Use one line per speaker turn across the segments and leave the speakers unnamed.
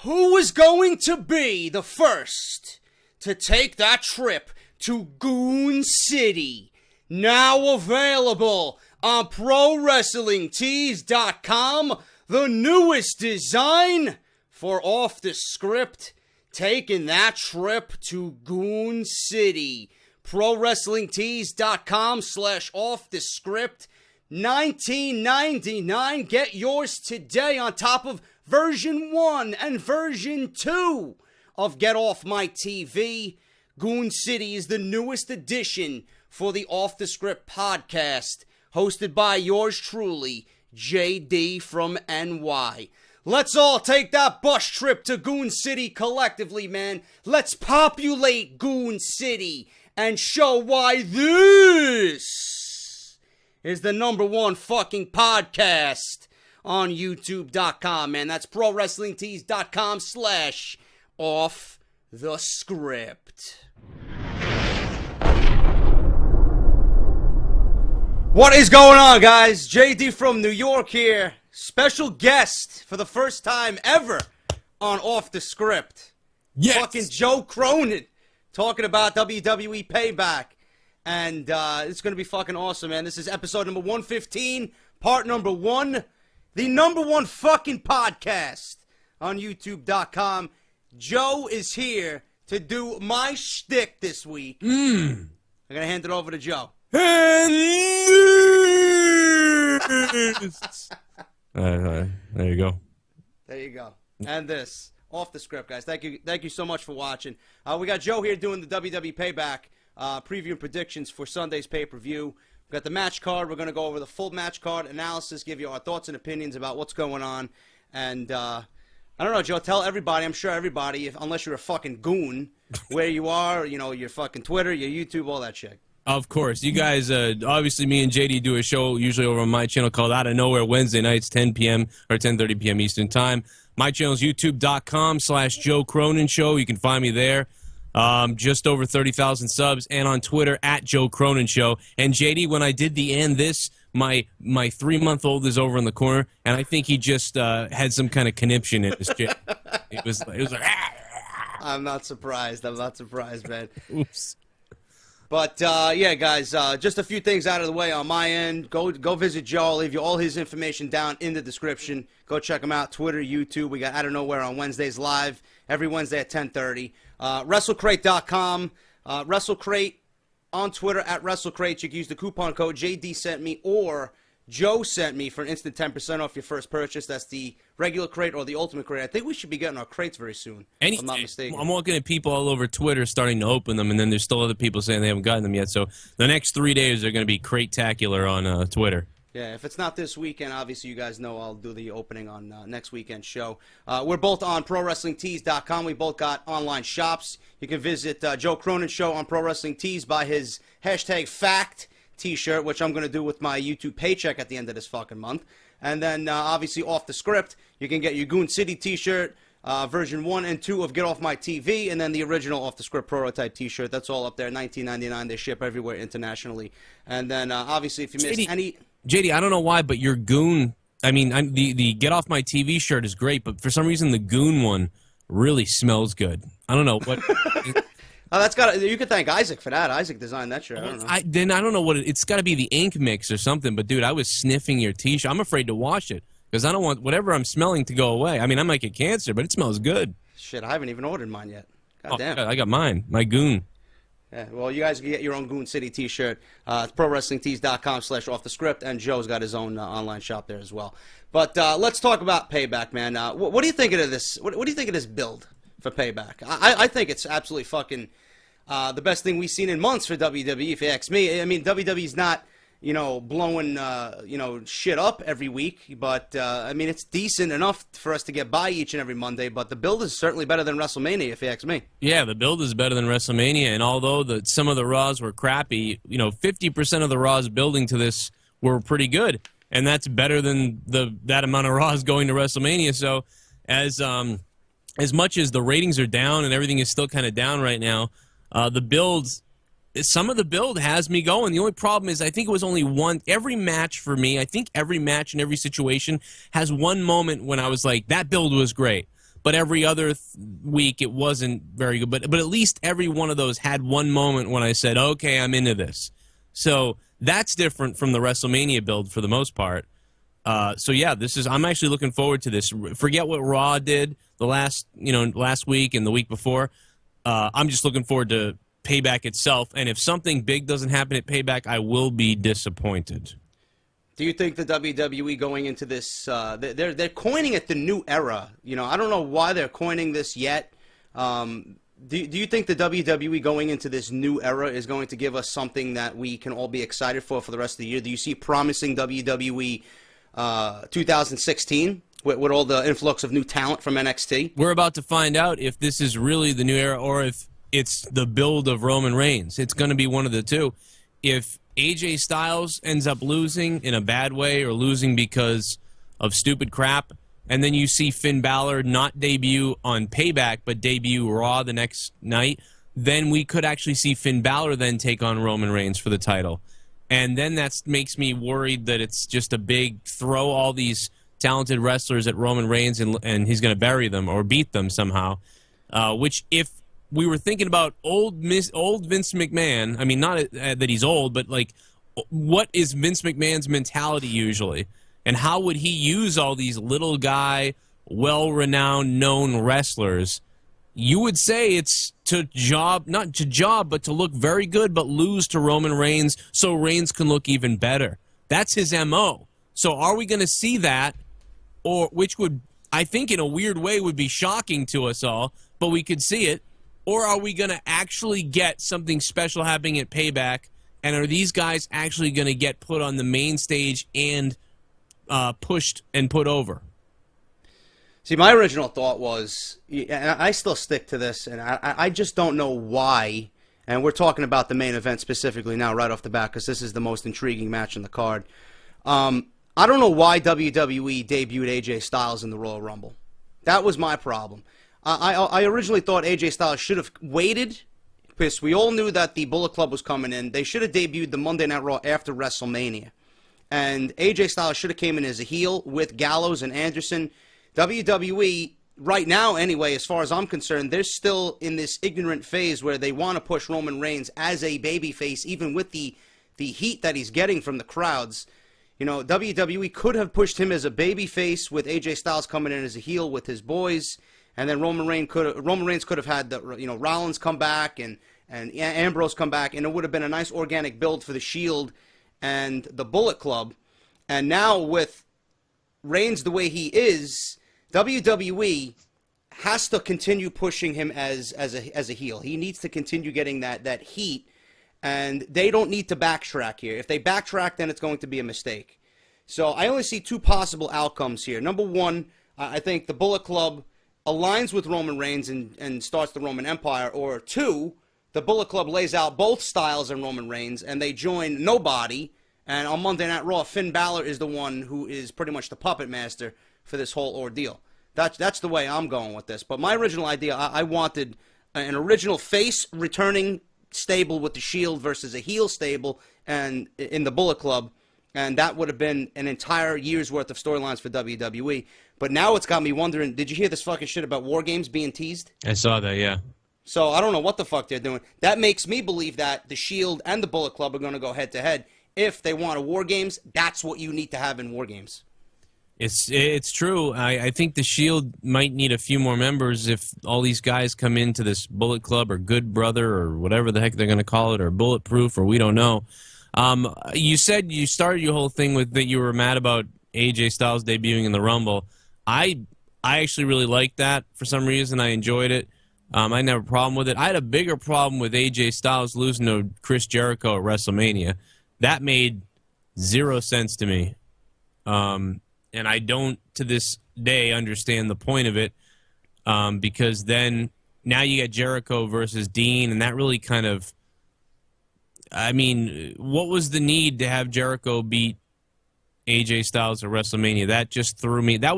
Who is going to be the first to take that trip to Goon City? Now available on ProWrestlingTees.com, the newest design for Off the Script, taking that trip to Goon City. ProWrestlingTees.com/Off the Script, $19.99. Get yours today on top of version 1 and version 2 of Get Off My TV. Goon City is the newest edition for the Off the Script podcast, hosted by yours truly, JD from NY. Let's all take that bus trip to Goon City collectively, man. Let's populate Goon City and show why this is the #1 fucking podcast on YouTube.com, man. That's ProWrestlingTees.com/Off the Script. What is going on, guys? JD from New York here. Special guest for the first time ever on Off the Script.
Yes.
Fucking Joe Cronin talking about WWE Payback. And it's going to be fucking awesome, man. This is episode number 115, part number 1. The #1 fucking podcast on YouTube.com. Joe is here to do my shtick this week. I'm going to hand it over to Joe.
There you go.
There you go. And this. Off the Script, guys. Thank you so much for watching. We got Joe here doing the WWE Payback preview and predictions for Sunday's pay-per-view. We've got the match card. We're going to go over the full match card analysis, give you our thoughts and opinions about what's going on. And I don't know, Joe, tell everybody, I'm sure everybody, unless you're a fucking goon, where you are, you know, your fucking Twitter, your YouTube, all that shit.
Of course. You guys, obviously me and JD do a show usually over on my channel called Out of Nowhere Wednesday nights, 10 p.m. or 10:30 p.m. Eastern Time. My channel is youtube.com/Joe Cronin Show. You can find me there. Just over 30,000 subs. And on Twitter, @Joe Cronin Show. And JD, when I did the and this, my 3-month-old is over in the corner, and I think he just had some kind of conniption in his shit. It was like,
I'm not surprised, man.
Oops.
But, yeah, guys, just a few things out of the way on my end. Go visit Joe. I'll leave you all his information down in the description. Go check him out, Twitter, YouTube. We got Out of Nowhere on Wednesdays live, every Wednesday at 10:30. WrestleCrate.com. WrestleCrate on Twitter, @WrestleCrate. You can use the coupon code JD sent me or Joe sent me for an instant 10% off your first purchase. That's the regular crate or the ultimate crate. I think we should be getting our crates very soon, if I'm not mistaken.
I'm looking at people all over Twitter starting to open them, and then there's still other people saying they haven't gotten them yet. So the next 3 days are going to be crate-tacular on Twitter.
Yeah, if it's not this weekend, obviously you guys know I'll do the opening on next weekend's show. We're both on ProWrestlingTees.com. We both got online shops. You can visit Joe Cronin Show on Pro Wrestling Tees, buy his #fact t-shirt, which I'm going to do with my YouTube paycheck at the end of this fucking month. And then, obviously, Off the Script, you can get your Goon City t-shirt, version 1 and 2 of Get Off My TV, and then the original Off the Script prototype t-shirt. That's all up there, $19.99. They ship everywhere internationally. And then, obviously, if you missed any...
JD, I don't know why, but your Goon... I mean, the Get Off My TV shirt is great, but for some reason the Goon one really smells good. I don't know what...
Oh, that's got. You could thank Isaac for that. Isaac designed that shirt. I don't know.
I don't know what it's got to be, the ink mix or something. But dude, I was sniffing your t-shirt. I'm afraid to wash it because I don't want whatever I'm smelling to go away. I mean, I might get cancer, but it smells good.
Shit, I haven't even ordered mine yet. God damn.
I got mine. My Goon.
Yeah, well, you guys can get your own Goon City t-shirt. It's ProWrestlingTees.com/Off the Script, and Joe's got his own online shop there as well. But let's talk about Payback, man. What do you think of this? What do you think of this build for Payback? I think it's absolutely fucking. The best thing we've seen in months for WWE, if you ask me. I mean, WWE's not, blowing, shit up every week. But, I mean, it's decent enough for us to get by each and every Monday. But the build is certainly better than WrestleMania, if you ask me. Yeah, the build is better than WrestleMania. And although some of the Raws were crappy, 50% of the Raws building to this were pretty good. And that's better than that amount of Raws going to WrestleMania. So as much as the ratings are down and everything is still kind of down right now, some of the build has me going. The only problem is I think it was only every match for me, I think every match in every situation has one moment when I was like, that build was great.
but every other week it wasn't very good. But at least every one of those had one moment when I said, okay, I'm into this. So that's different from the WrestleMania build for the most part. So yeah, I'm actually looking forward to this. Forget what Raw did last week and the week before. I'm just looking forward to Payback itself. And if something big doesn't happen at Payback, I will be disappointed.
Do you think the WWE going into this, they're coining it the new era? I don't know why they're coining this yet. Do you think the WWE going into this new era is going to give us something that we can all be excited for the rest of the year? Do you see promising WWE 2016 with all the influx of new talent from NXT?
We're about to find out if this is really the new era or if it's the build of Roman Reigns. It's going to be one of the two. If AJ Styles ends up losing in a bad way or losing because of stupid crap, and then you see Finn Balor not debut on Payback but debut Raw the next night, then we could actually see Finn Balor then take on Roman Reigns for the title. And then that makes me worried that it's just a big throw all these talented wrestlers at Roman Reigns and he's going to bury them or beat them somehow, which if we were thinking about old Vince McMahon, I mean, not that he's old, but like what is Vince McMahon's mentality usually? And how would he use all these little guy, well-renowned, known wrestlers? You would say it's not to job, but to look very good, but lose to Roman Reigns so Reigns can look even better. That's his MO. So are we going to see that, or which would, I think in a weird way, would be shocking to us all, but we could see it, or are we going to actually get something special happening at Payback, and are these guys actually going to get put on the main stage and pushed and put over?
See, my original thought was, and I still stick to this, and I just don't know why, and we're talking about the main event specifically now right off the bat because this is the most intriguing match in the card. I don't know why WWE debuted AJ Styles in the Royal Rumble. That was my problem. I originally thought AJ Styles should have waited because we all knew that the Bullet Club was coming in. They should have debuted the Monday Night Raw after WrestleMania. And AJ Styles should have came in as a heel with Gallows and Anderson. WWE, right now anyway, as far as I'm concerned, they're still in this ignorant phase where they want to push Roman Reigns as a babyface, even with the heat that he's getting from the crowds. WWE could have pushed him as a babyface with AJ Styles coming in as a heel with his boys, and then Roman Reigns could have had Rollins come back and Ambrose come back, and it would have been a nice organic build for the Shield and the Bullet Club. And now with Reigns the way he is, WWE has to continue pushing him as a heel. He needs to continue getting that heat, and they don't need to backtrack here. If they backtrack, then it's going to be a mistake. So I only see two possible outcomes here. Number one, I think the Bullet Club aligns with Roman Reigns and starts the Roman Empire. Or two, the Bullet Club lays out both Styles and Roman Reigns, and they join nobody. And on Monday Night Raw, Finn Balor is the one who is pretty much the puppet master for this whole ordeal. That's the way I'm going with this. But my original idea, I wanted an original face returning stable with the Shield versus a heel stable and in the Bullet Club, and that would have been an entire year's worth of storylines for WWE. But now it's got me wondering, did you hear this fucking shit about War Games being teased?
I saw that, yeah.
So I don't know what the fuck they're doing. That makes me believe that the Shield and the Bullet Club are going to go head-to-head. If they want a War Games, that's what you need to have in War Games.
It's true. I think the Shield might need a few more members if all these guys come into this Bullet Club or Good Brother or whatever the heck they're going to call it, or Bulletproof, or we don't know. You said you started your whole thing with that you were mad about AJ Styles debuting in the Rumble. I actually really liked that for some reason. I enjoyed it. I didn't have a problem with it. I had a bigger problem with AJ Styles losing to Chris Jericho at WrestleMania. That made zero sense to me. And I don't, to this day, understand the point of it, because then now you get Jericho versus Dean, and that really kind of, I mean, what was the need to have Jericho beat AJ Styles at WrestleMania? That just threw me. That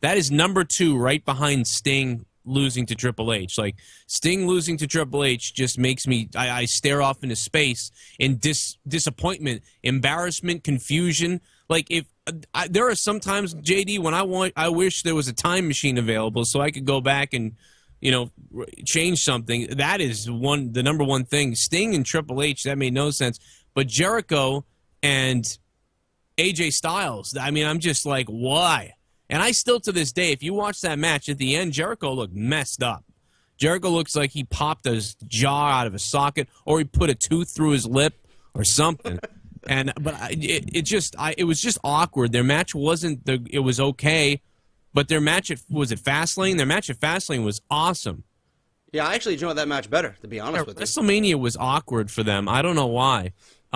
is number two, right behind Sting losing to Triple H. Like, Sting losing to Triple H just makes me, I stare off into space in disappointment, embarrassment, confusion. Like, if there are sometimes, JD, when I wish there was a time machine available so I could go back and, change something. That is the number one thing. Sting and Triple H, that made no sense. But Jericho and AJ Styles, I mean, I'm just like, why? And I still, to this day, if you watch that match, at the end, Jericho looked messed up. Jericho looks like he popped his jaw out of a socket, or he put a tooth through his lip or something. But it was just awkward. Their match it was okay, but their match was it Fastlane? Their match at Fastlane was awesome.
Yeah, I actually enjoyed that match better, to be honest with you.
WrestleMania was awkward for them. I don't know why.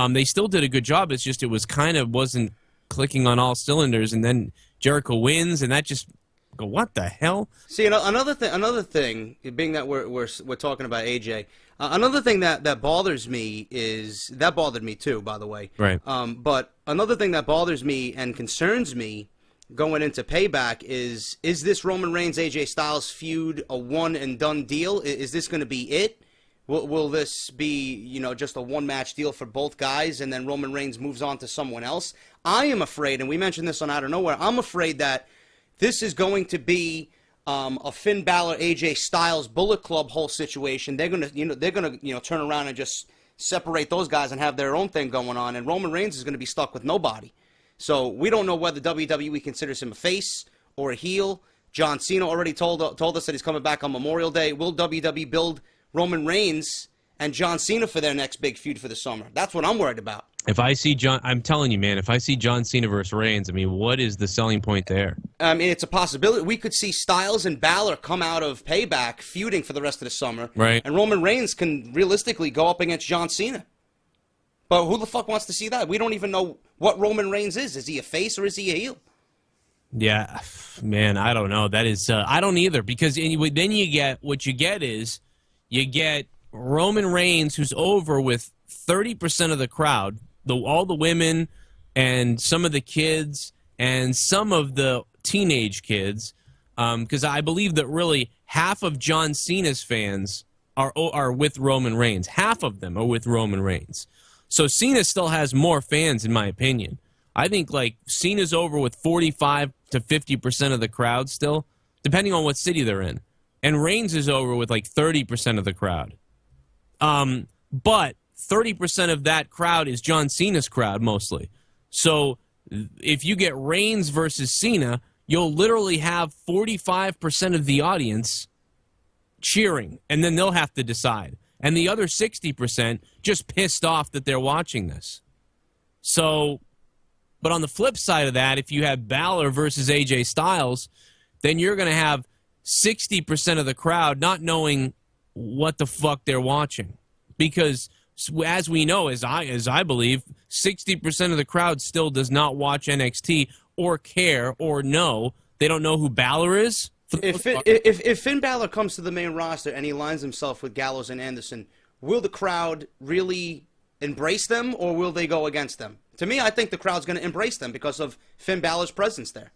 They still did a good job. It's just it was wasn't clicking on all cylinders, and then Jericho wins, and that just go, what the hell? See,
another thing, being that we're talking about AJ, another thing that bothers me is that bothered me too, by the way.
Right.
But another thing that bothers me and concerns me going into Payback is this Roman Reigns AJ Styles feud a one and done deal? Is this going to be it? Will this be, just a one-match deal for both guys, and then Roman Reigns moves on to someone else? I am afraid, and we mentioned this on Out of Nowhere, I'm afraid that this is going to be a Finn Balor, AJ Styles, Bullet Club whole situation. They're gonna turn around and just separate those guys and have their own thing going on, and Roman Reigns is going to be stuck with nobody. So we don't know whether WWE considers him a face or a heel. John Cena already told us that he's coming back on Memorial Day. Will WWE build Roman Reigns and John Cena for their next big feud for the summer? That's what I'm worried about.
If I see I'm telling you, man, if I see John Cena versus Reigns, I mean, what is the selling point there?
I mean, it's a possibility. We could see Styles and Balor come out of Payback feuding for the rest of the summer.
Right.
And Roman Reigns can realistically go up against John Cena. But who the fuck wants to see that? We don't even know what Roman Reigns is. Is he a face or is he a heel?
Yeah, man, I don't know. That is, I don't either, because then you get Roman Reigns, who's over with 30% of the crowd, all the women and some of the kids and some of the teenage kids, because I believe that really half of John Cena's fans are with Roman Reigns. Half of them are with Roman Reigns. So Cena still has more fans, in my opinion. I think Cena's over with 45 to 50% of the crowd still, depending on what city they're in. And Reigns is over with 30% of the crowd. But 30% of that crowd is John Cena's crowd mostly. So if you get Reigns versus Cena, you'll literally have 45% of the audience cheering, and then they'll have to decide. And the other 60% just pissed off that they're watching this. So, but on the flip side of that, if you have Balor versus AJ Styles, then you're going to have 60% of the crowd not knowing what the fuck they're watching. Because as we know, as I believe, 60% of the crowd still does not watch NXT or care or know. They don't know who Balor is.
If Finn Balor comes to the main roster and he lines himself with Gallows and Anderson, will the crowd really embrace them, or will they go against them? To me, I think the crowd's going to embrace them because of Finn Balor's presence there.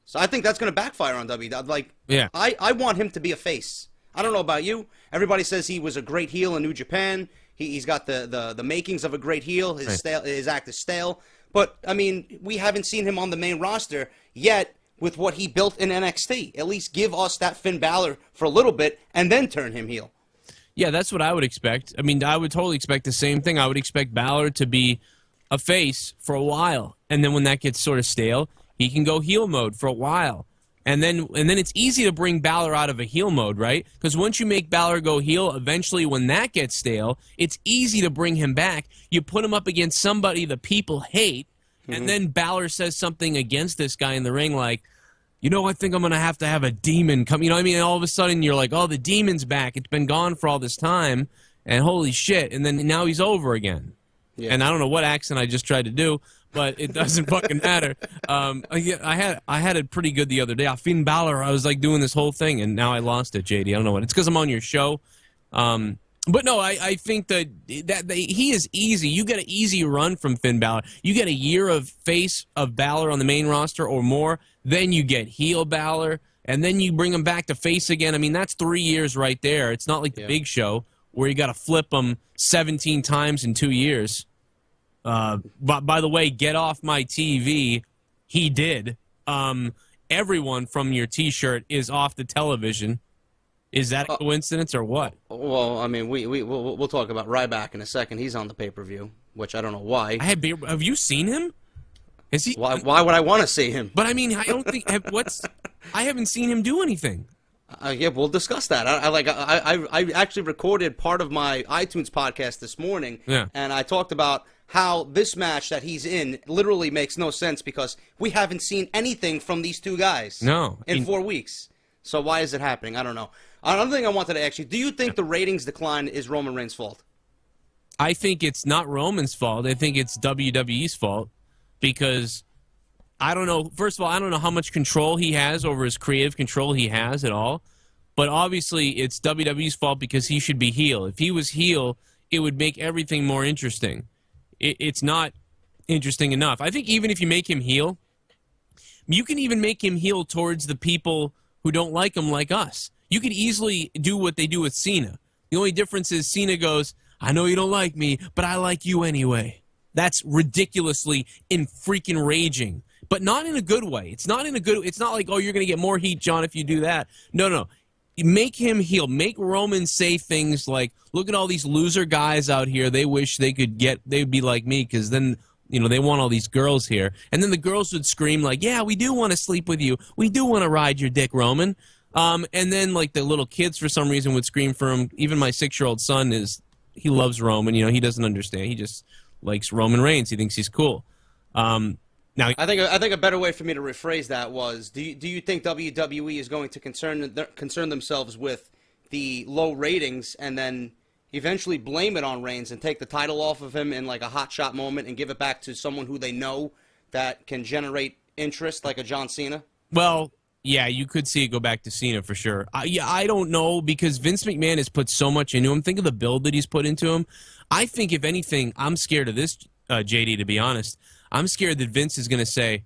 So I think that's going to backfire on WWE.
Yeah.
I want him to be a face. I don't know about you. Everybody says he was a great heel in New Japan. He's got the makings of a great heel. His act is stale. But, I mean, we haven't seen him on the main roster yet with what he built in NXT. At least give us that Finn Balor for a little bit and then turn him heel.
Yeah, that's what I would expect. I mean, I would totally expect the same thing. I would expect Balor to be a face for a while. And then when that gets sort of stale, he can go heel mode for a while. And then it's easy to bring Balor out of a heel mode, right? Because once you make Balor go heel, eventually when that gets stale, it's easy to bring him back. You put him up against somebody the people hate, and then Balor says something against this guy in the ring like, I think I'm going to have a demon come. You know what I mean? And all of a sudden you're like, oh, the demon's back. It's been gone for all this time, and holy shit. And then now he's over again. Yeah. And I don't know what accent I just tried to do, but it doesn't fucking matter. I had it pretty good the other day. Finn Balor, I was doing this whole thing, and now I lost it, JD. I don't know what. It's because I'm on your show. But no, I think that he is easy. You get an easy run from Finn Balor. You get a year of face of Balor on the main roster or more, then you get heel Balor, and then you bring him back to face again. I mean, that's 3 years right there. It's not like the Big Show where you got to flip him 17 times in 2 years. But by the way, get off my TV. He did. Everyone from your T-shirt is off the television. Is that a coincidence or what?
Well, I mean, we'll talk about Ryback in a second. He's on the pay-per-view, which I don't know why.
Have you seen him? Is he?
Why would I want to see him?
But I mean, I don't think I haven't seen him do anything.
Yeah, we'll discuss that. I actually recorded part of my iTunes podcast this morning, and I talked about how this match that he's in literally makes no sense because we haven't seen anything from these two guys in 4 weeks. So why is it happening? I don't know. Another thing I wanted to ask you, do you think the ratings decline is Roman Reigns' fault?
I think it's not Roman's fault. I think it's WWE's fault because I don't know. First of all, I don't know how much control he has over his creative control he has at all. But obviously, it's WWE's fault because he should be heel. If he was heel, it would make everything more interesting. It's not interesting enough. I think even if you make him heel, you can even make him heel towards the people who don't like him like us. You could easily do what they do with Cena. The only difference is Cena goes, I know you don't like me, but I like you anyway. That's ridiculously freaking raging. But not in a good way. It's not like, oh, you're going to get more heat, John, if you do that. No. Make him heel. Make Roman say things like, look at all these loser guys out here. They wish they'd be like me because then, they want all these girls here. And then the girls would scream like, yeah, we do want to sleep with you. We do want to ride your dick, Roman. And then like the little kids for some reason would scream for him. Even my 6-year-old son he loves Roman. He doesn't understand. He just likes Roman Reigns. He thinks he's cool. Now,
I think a better way for me to rephrase that was: do you think WWE is going to concern themselves with the low ratings and then eventually blame it on Reigns and take the title off of him in like a hot shot moment and give it back to someone who they know that can generate interest, like a John Cena?
Well, yeah, you could see it go back to Cena for sure. I don't know because Vince McMahon has put so much into him. Think of the build that he's put into him. I think if anything, I'm scared of this, JD. To be honest. I'm scared that Vince is going to say,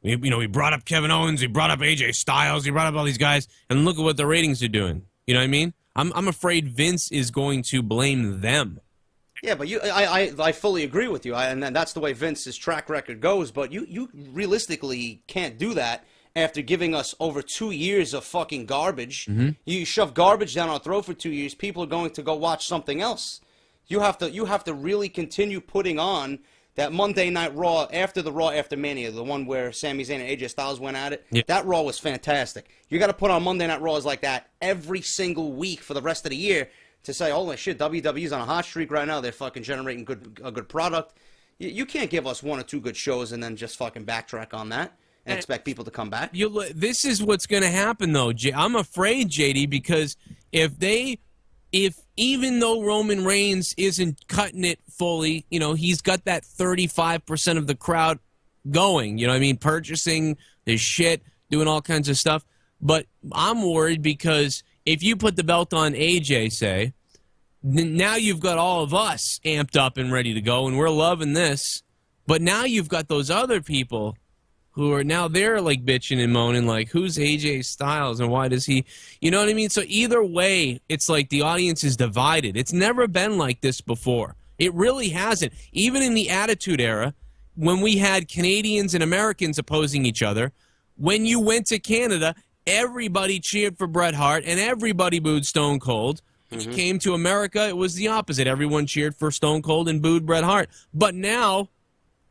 we brought up Kevin Owens, we brought up AJ Styles, we brought up all these guys, and look at what the ratings are doing. You know what I mean? I'm afraid Vince is going to blame them.
Yeah, but I fully agree with you, and that's the way Vince's track record goes. But you realistically can't do that after giving us over 2 years of fucking garbage. Mm-hmm. You shove garbage down our throat for 2 years, people are going to go watch something else. You have to really continue putting on that Monday Night Raw after the Raw after Mania, the one where Sami Zayn and AJ Styles went at it. Yeah. That Raw was fantastic. You got to put on Monday Night Raws like that every single week for the rest of the year to say, holy shit, WWE's on a hot streak right now. They're fucking generating a good product. You can't give us 1 or 2 good shows and then just fucking backtrack on that and expect people to come back.
This is what's going to happen, though. I'm afraid, JD, because if even though Roman Reigns isn't cutting it fully, he's got that 35% of the crowd going, purchasing his shit, doing all kinds of stuff. But I'm worried because if you put the belt on AJ, say, now you've got all of us amped up and ready to go, and we're loving this. But now you've got those other people who are now they're like bitching and moaning like, who's AJ Styles and why does he, you know what I mean? So either way, it's like the audience is divided. It's never been like this before. It really hasn't. Even in the Attitude Era, when we had Canadians and Americans opposing each other, when you went to Canada, everybody cheered for Bret Hart and everybody booed Stone Cold. When you came to America, it was the opposite. Everyone cheered for Stone Cold and booed Bret Hart. But now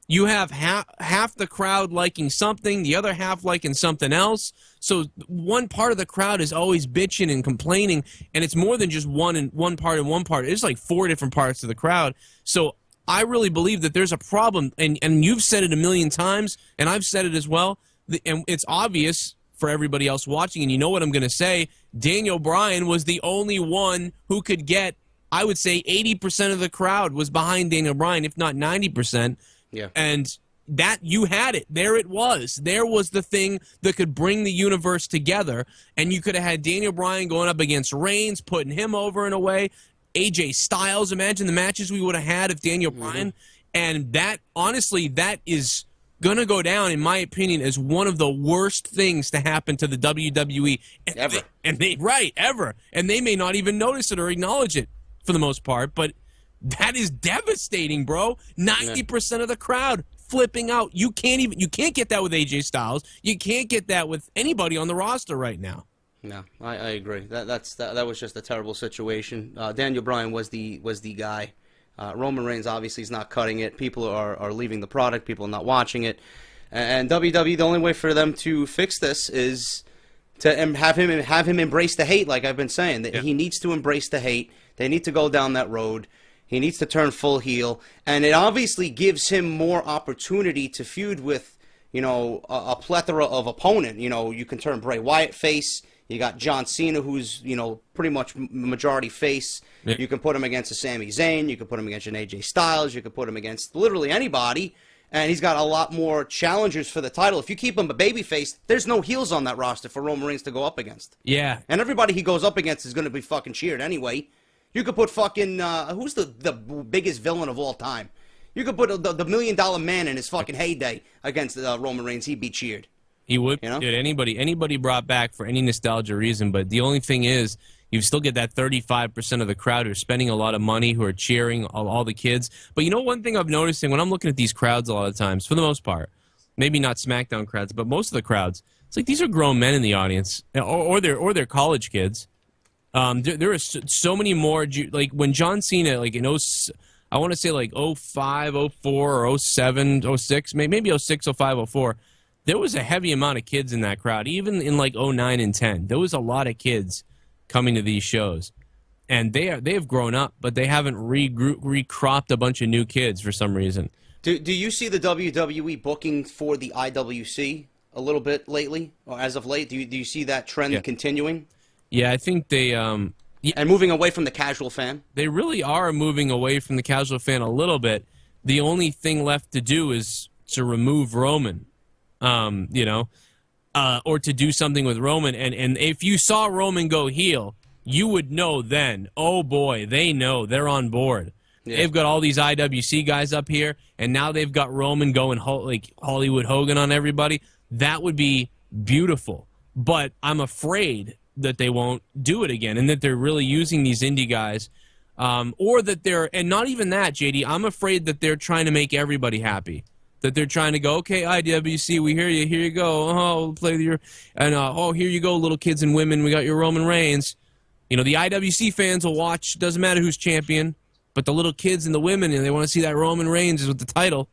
you have half the crowd liking something, the other half liking something else. So one part of the crowd is always bitching and complaining, and it's more than just one part and one part. It's like 4 different parts of the crowd. So I really believe that there's a problem, and you've said it a million times, and I've said it as well, and it's obvious for everybody else watching, and you know what I'm going to say. Daniel Bryan was the only one who could get, I would say 80% of the crowd was behind Daniel Bryan, if not 90%.
Yeah.
And that you had it. There it was. There was the thing that could bring the universe together. And you could have had Daniel Bryan going up against Reigns, putting him over in a way. AJ Styles, imagine the matches we would have had if Daniel Bryan. And that, honestly, that is going to go down, in my opinion, as one of the worst things to happen to the WWE.
Ever.
Ever. And they may not even notice it or acknowledge it for the most part. But That is devastating, bro. 90% of the crowd flipping out. You can't get that with AJ Styles. You can't get that with anybody on the roster right now.
No, I agree. That was just a terrible situation. Daniel Bryan was the guy. Roman Reigns obviously is not cutting it. People are leaving the product. People are not watching it. And WWE, the only way for them to fix this is to have him embrace the hate, like I've been saying. That he needs to embrace the hate. They need to go down that road. He needs to turn full heel, and it obviously gives him more opportunity to feud with, a plethora of opponent. You can turn Bray Wyatt face. You got John Cena, who's, pretty much majority face. Yeah. You can put him against a Sami Zayn. You can put him against an AJ Styles. You can put him against literally anybody, and he's got a lot more challengers for the title. If you keep him a babyface, there's no heels on that roster for Roman Reigns to go up against.
Yeah.
And everybody he goes up against is going to be fucking cheered anyway. You could put fucking, who's the biggest villain of all time? You could put the $1 Million Man in his fucking heyday against Roman Reigns. He'd be cheered.
He would. Dude, anybody brought back for any nostalgia reason, but the only thing is, you still get that 35% of the crowd who are spending a lot of money, who are cheering all the kids. But one thing I've noticed, when I'm looking at these crowds a lot of times, for the most part, maybe not SmackDown crowds, but most of the crowds, it's like these are grown men in the audience, or they're college kids. There are so many more, like when John Cena, like I want to say like 05, 04, or 07, 06, maybe 06, 05, 04, there was a heavy amount of kids in that crowd. Even in like 09 and 10, there was a lot of kids coming to these shows. And they have grown up, but they haven't recropped a bunch of new kids for some reason.
Do you see the WWE booking for the IWC a little bit lately, or as of late? Do you see that trend continuing?
Yeah, I think they...
and moving away from the casual fan? They
really are moving away from the casual fan a little bit. The only thing left to do is to remove Roman, or to do something with Roman. And if you saw Roman go heel, you would know then, oh boy, they know, they're on board. Yeah. They've got all these IWC guys up here, and now they've got Roman going like Hollywood Hogan on everybody. That would be beautiful. But I'm afraid that they won't do it again, and that they're really using these indie guys, or that they're, and not even that, JD, I'm afraid that they're trying to make everybody happy, that they're trying to go, okay, IWC, we hear you, here you go, we'll play your, and here you go, little kids and women, we got your Roman Reigns. The IWC fans will watch, doesn't matter who's champion, but the little kids and the women, and they want to see that Roman Reigns is with the title.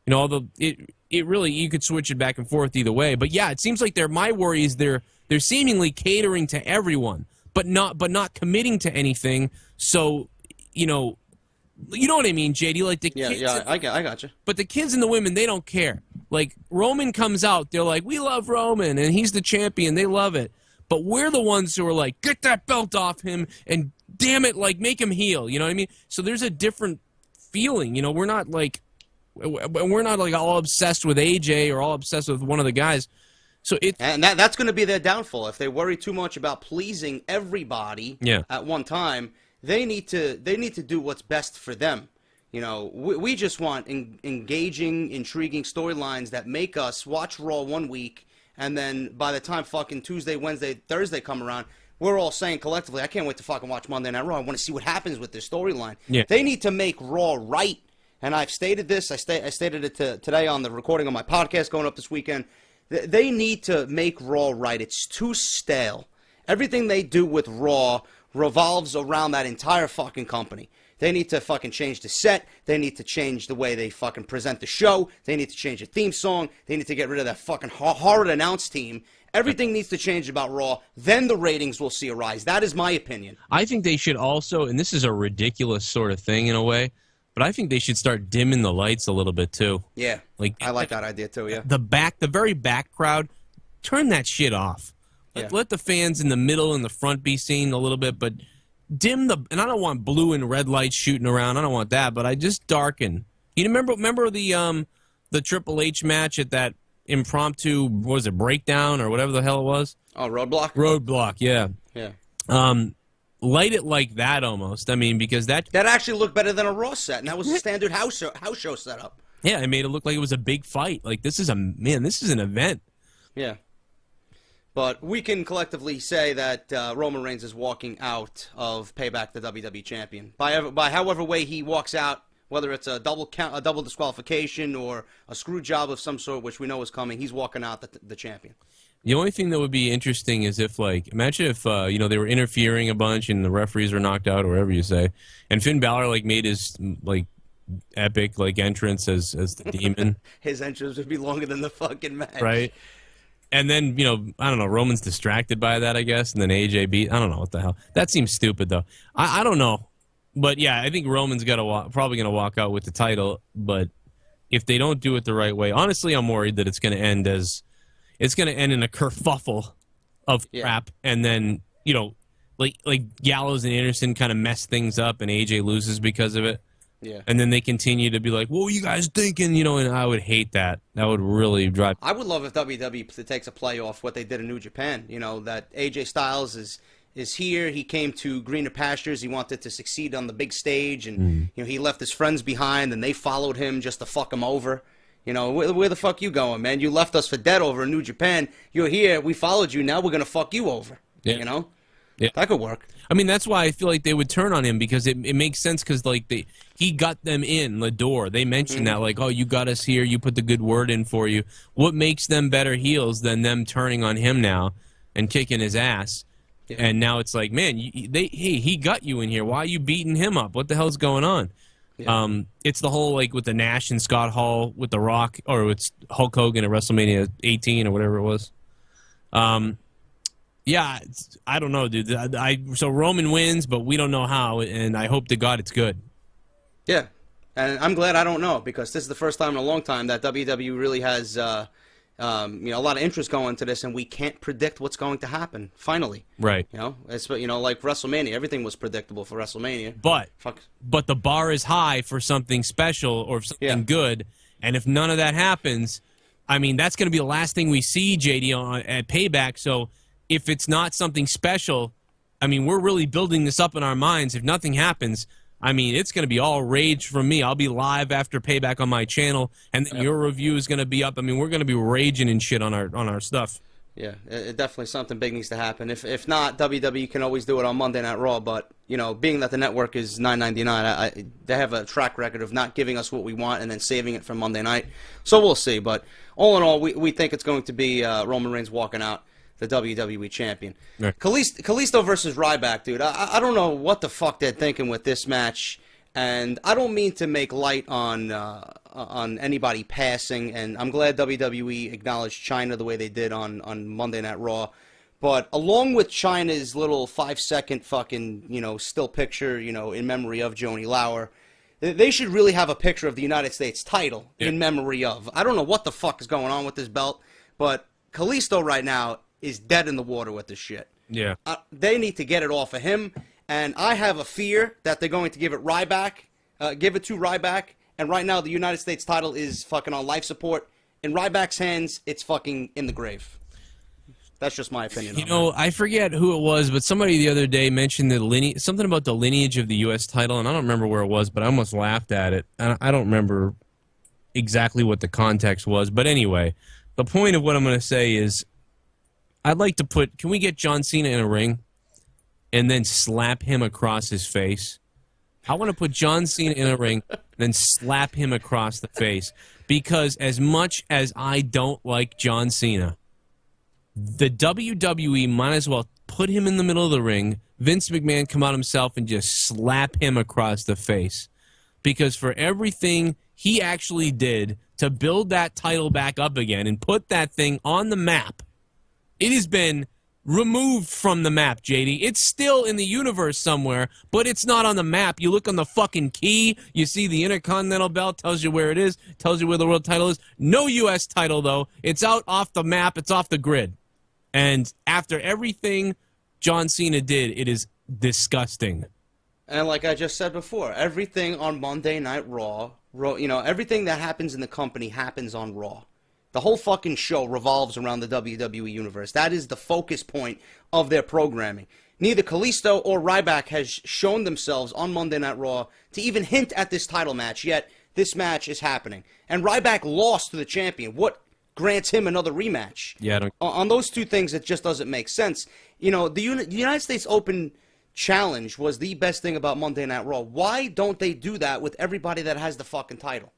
It really, you could switch it back and forth either way, but yeah, it seems like my worry is they're seemingly catering to everyone, but not committing to anything. So, you know what I mean, JD? Like the kids,
I got you.
But the kids and the women, they don't care. Like Roman comes out, they're like, we love Roman, and he's the champion. They love it. But we're the ones who are like, get that belt off him, and damn it, like make him heel. You know what I mean? So there's a different feeling. We're not like all obsessed with AJ or all obsessed with one of the guys. So
that's going to be their downfall. If they worry too much about pleasing everybody at one time, they need to do what's best for them. We just want engaging, intriguing storylines that make us watch Raw one week, and then by the time fucking Tuesday, Wednesday, Thursday come around, we're all saying collectively, I can't wait to fucking watch Monday Night Raw. I want to see what happens with this storyline. Yeah. They need to make Raw right, and I've stated this. I stated it today on the recording of my podcast going up this weekend. They need to make Raw right. It's too stale. Everything they do with Raw revolves around that entire fucking company. They need to fucking change the set. They need to change the way they fucking present the show. They need to change the theme song. They need to get rid of that fucking horrid announce team. Everything needs to change about Raw. Then the ratings will see a rise. That is my opinion.
I think they should also, and this is a ridiculous sort of thing in a way, but I think they should start dimming the lights a little bit too.
Yeah, I like that idea too. Yeah,
the very back crowd, turn that shit off. Let the fans in the middle and the front be seen a little bit, but dim and I don't want blue and red lights shooting around. I don't want that, but I just darken. You remember the Triple H match at that impromptu, what was it, breakdown or whatever the hell it was?
Oh, Roadblock.
Roadblock, yeah.
Yeah.
Light it like that almost. I mean, because that
actually looked better than a Raw set, and that was a standard house show setup.
Yeah, it made it look like it was a big fight. Like this is an event.
Yeah. But we can collectively say that Roman Reigns is walking out of Payback, the WWE champion. By however way he walks out, whether it's a double count, a double disqualification, or a screw job of some sort, which we know is coming, he's walking out the champion.
The only thing that would be interesting is if, like, imagine if you know, they were interfering a bunch and the referees were knocked out, or whatever you say, and Finn Balor like made his like epic like entrance as the demon.
His entrance would be longer than the fucking match,
right? And then, you know, I don't know, Roman's distracted by that, I guess, and then AJ beat. I don't know what the hell. That seems stupid, though. I don't know. But, yeah, I think Roman's probably going to walk out with the title. But if they don't do it the right way, honestly, I'm worried that it's going to end in a kerfuffle of crap. And then, you know, like Gallows and Anderson kind of mess things up and AJ loses because of it. Yeah. And then they continue to be like, what were you guys thinking? You know, and I would hate that. That would really drive.
I would love if WWE takes a play off what they did in New Japan. You know, that AJ Styles is here. He came to greener pastures. He wanted to succeed on the big stage. And, you know, he left his friends behind and they followed him just to fuck him over. You know, where the fuck you going, man? You left us for dead over in New Japan. You're here. We followed you. Now we're going to fuck you over. Yeah. You know? Yeah. That could work.
I mean, that's why I feel like they would turn on him, because it makes sense, because like he got them in the door. They mentioned that, like, oh, you got us here, you put the good word in for you. What makes them better heels than them turning on him now and kicking his ass? Yeah. And now it's like, man, he got you in here. Why are you beating him up? What the hell's going on? Yeah. It's the whole, like, with the Nash and Scott Hall with The Rock, or it's Hulk Hogan at WrestleMania 18 or whatever it was. Yeah, I don't know, dude. So Roman wins, but we don't know how, and I hope to God it's good.
Yeah, and I'm glad I don't know, because this is the first time in a long time that WWE really has, you know, a lot of interest going into this, and we can't predict what's going to happen. Finally,
right?
You know, it's, you know, like WrestleMania, everything was predictable for WrestleMania.
But the bar is high for something special or something good, and if none of that happens, I mean, that's going to be the last thing we see, JD, at Payback. So if it's not something special, I mean, we're really building this up in our minds. If nothing happens, I mean, it's going to be all rage from me. I'll be live after Payback on my channel, and then your review is going to be up. I mean, we're going to be raging and shit on our stuff. Yeah,
it definitely something big needs to happen. If not, WWE can always do it on Monday Night Raw. But, you know, being that the network is $9.99, they have a track record of not giving us what we want and then saving it for Monday night. So we'll see. But all in all, we think it's going to be Roman Reigns walking out the WWE champion. Right. Kalisto versus Ryback, dude. I don't know what the fuck they're thinking with this match, and I don't mean to make light on anybody passing, and I'm glad WWE acknowledged China the way they did on Monday Night Raw. But along with China's little 5-second fucking, you know, still picture, you know, in memory of Joni Lauer, they should really have a picture of the United States title in memory of. I don't know what the fuck is going on with this belt, but Kalisto right now is dead in the water with this shit.
Yeah.
They need to get it off of him, and I have a fear that they're going to give it to Ryback, and right now the United States title is fucking on life support. In Ryback's hands, it's fucking in the grave. That's just my opinion.
You know, I forget who it was, but somebody the other day mentioned something about the lineage of the U.S. title, and I don't remember where it was, but I almost laughed at it. I don't remember exactly what the context was, but anyway, the point of what I'm going to say is, I'd like to can we get John Cena in a ring and then slap him across his face? I want to put John Cena in a ring and then slap him across the face, because as much as I don't like John Cena, the WWE might as well put him in the middle of the ring, Vince McMahon come out himself and just slap him across the face. Because for everything he actually did to build that title back up again and put that thing on the map, it has been removed from the map, JD. It's still in the universe somewhere, but it's not on the map. You look on the fucking key, you see the Intercontinental belt, tells you where it is, tells you where the world title is. No U.S. title, though. It's out off the map. It's off the grid. And after everything John Cena did, it is disgusting.
And like I just said before, everything on Monday Night Raw, you know, everything that happens in the company happens on Raw. The whole fucking show revolves around the WWE Universe. That is the focus point of their programming. Neither Kalisto or Ryback has shown themselves on Monday Night Raw to even hint at this title match, yet this match is happening. And Ryback lost to the champion. What grants him another rematch.
Yeah, I don't.
On those two things, it just doesn't make sense. You know, the United States Open Challenge was the best thing about Monday Night Raw. Why don't they do that with everybody that has the fucking title?